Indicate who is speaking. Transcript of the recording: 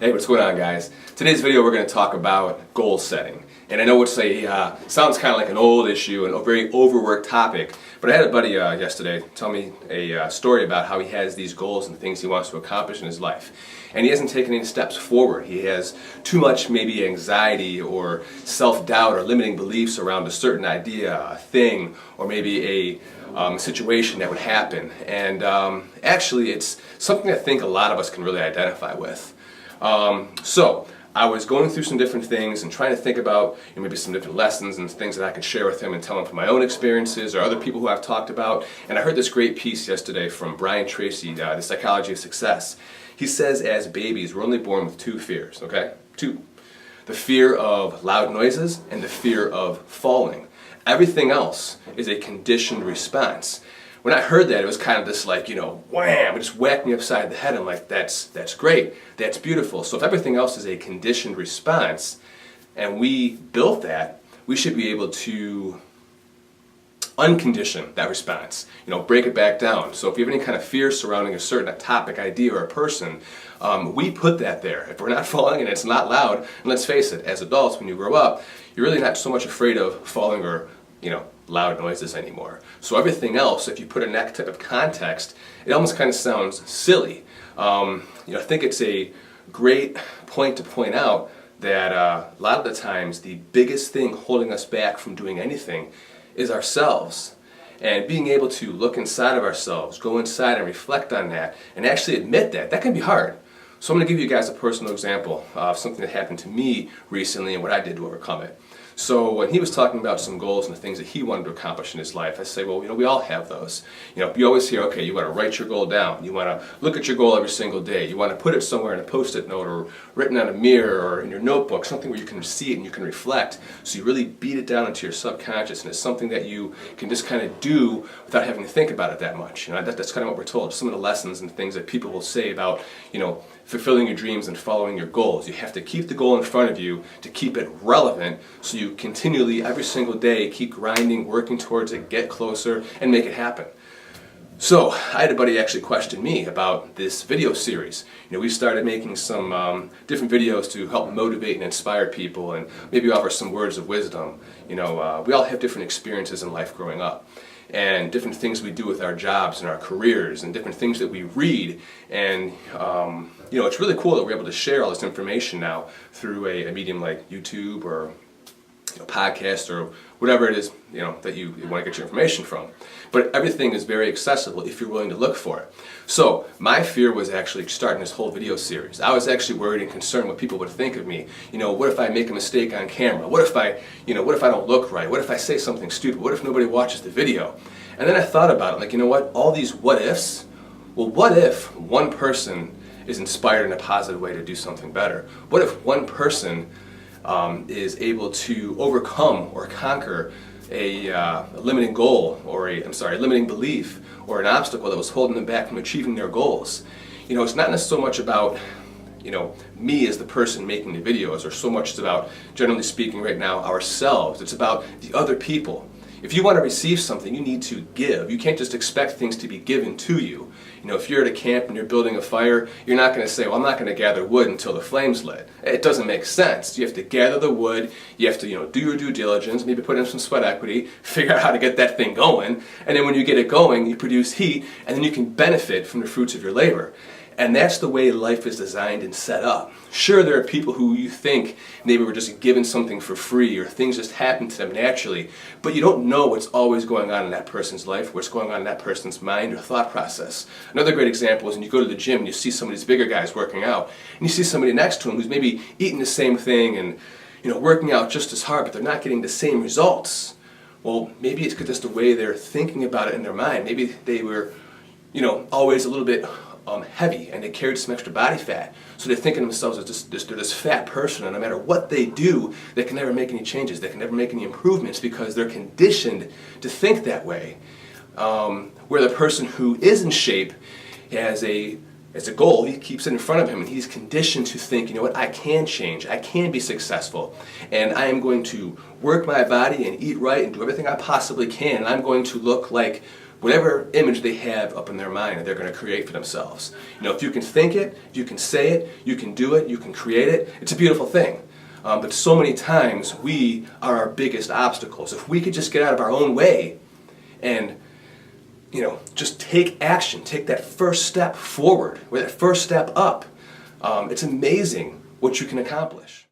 Speaker 1: Hey, what's going on, guys? Today's video we're going to talk about goal setting. And I know it's sounds kind of like an old issue and a very overworked topic, but I had a buddy yesterday tell me a story about how he has these goals and things he wants to accomplish in his life. And he hasn't taken any steps forward. He has too much maybe anxiety or self-doubt or limiting beliefs around a certain idea, a thing, or maybe a situation that would happen. And actually it's something I think a lot of us can really identify with. So I was going through some different things and trying to think about maybe some different lessons and things that I could share with him and tell him from my own experiences or other people who I've talked about. And I heard this great piece yesterday from Brian Tracy, The Psychology of Success. He says as babies we're only born with two fears, okay? Two. The fear of loud noises and the fear of falling. Everything else is a conditioned response. When I heard that, it was kind of this wham, it just whacked me upside the head. I'm like, that's great, that's beautiful. So if everything else is a conditioned response, and we built that, we should be able to uncondition that response, break it back down. So if you have any kind of fear surrounding a certain topic, idea, or a person, we put that there. If we're not falling and it's not loud, and let's face it, as adults, when you grow up, you're really not so much afraid of falling or, loud noises anymore. So everything else, if you put it in that type of context, it almost kind of sounds silly. I think it's a great point to point out that a lot of the times the biggest thing holding us back from doing anything is ourselves. And being able to look inside of ourselves, go inside and reflect on that, and actually admit that can be hard. So I'm going to give you guys a personal example of something that happened to me recently and what I did to overcome it. So when he was talking about some goals and the things that he wanted to accomplish in his life, I say, well, we all have those. You always hear, okay, you want to write your goal down. You want to look at your goal every single day. You want to put it somewhere in a Post-it note or written on a mirror or in your notebook, something where you can see it and you can reflect. So you really beat it down into your subconscious, and it's something that you can just kind of do without having to think about it that much. That's kind of what we're told. Some of the lessons and things that people will say about, fulfilling your dreams and following your goals. You have to keep the goal in front of you to keep it relevant, so you continually, every single day, keep grinding, working towards it, get closer, and make it happen. So I had a buddy actually question me about this video series. We started making some different videos to help motivate and inspire people and maybe offer some words of wisdom. We all have different experiences in life growing up, and different things we do with our jobs and our careers, and different things that we read. And it's really cool that we're able to share all this information now through a medium like YouTube or podcast or whatever it is that you want to get your information from. But everything is very accessible if you're willing to look for it. So my fear was actually starting this whole video series. I was actually worried and concerned what people would think of me. What if I make a mistake on camera? What if I don't look right? What if I say something stupid? What if nobody watches the video? And then I thought about it, what? All these what ifs? Well, what if one person is inspired in a positive way to do something better? What if one person is able to overcome or conquer a limiting goal or a limiting belief or an obstacle that was holding them back from achieving their goals? It's not so much about me as the person making the videos, or so much it's about, generally speaking right now, ourselves. It's about the other people. If you want to receive something, you need to give. You can't just expect things to be given to you. If you're at a camp and you're building a fire, you're not going to say, well, I'm not going to gather wood until the flame's lit. It doesn't make sense. You have to gather the wood, you have to do your due diligence, maybe put in some sweat equity, figure out how to get that thing going, and then when you get it going, you produce heat, and then you can benefit from the fruits of your labor. And that's the way life is designed and set up. Sure, there are people who you think maybe were just given something for free, or things just happen to them naturally, but you don't know what's always going on in that person's life, what's going on in that person's mind or thought process. Another great example is when you go to the gym and you see some of these bigger guys working out, and you see somebody next to him who's maybe eating the same thing and working out just as hard, but they're not getting the same results. Well, maybe it's just the way they're thinking about it in their mind. Maybe they were, always a little bit heavy, and they carried some extra body fat. So they're thinking to themselves as they're this fat person, and no matter what they do, they can never make any changes, they can never make any improvements, because they're conditioned to think that way. Where the person who is in shape has a goal, he keeps it in front of him, and he's conditioned to think, I can change, I can be successful, and I am going to work my body and eat right and do everything I possibly can, and I'm going to look like whatever image they have up in their mind that they're going to create for themselves. You know, if you can think it, if you can say it, you can do it, you can create it, it's a beautiful thing. But so many times we are our biggest obstacles. If we could just get out of our own way and, you know, just take action, take that first step forward or that first step up, it's amazing what you can accomplish.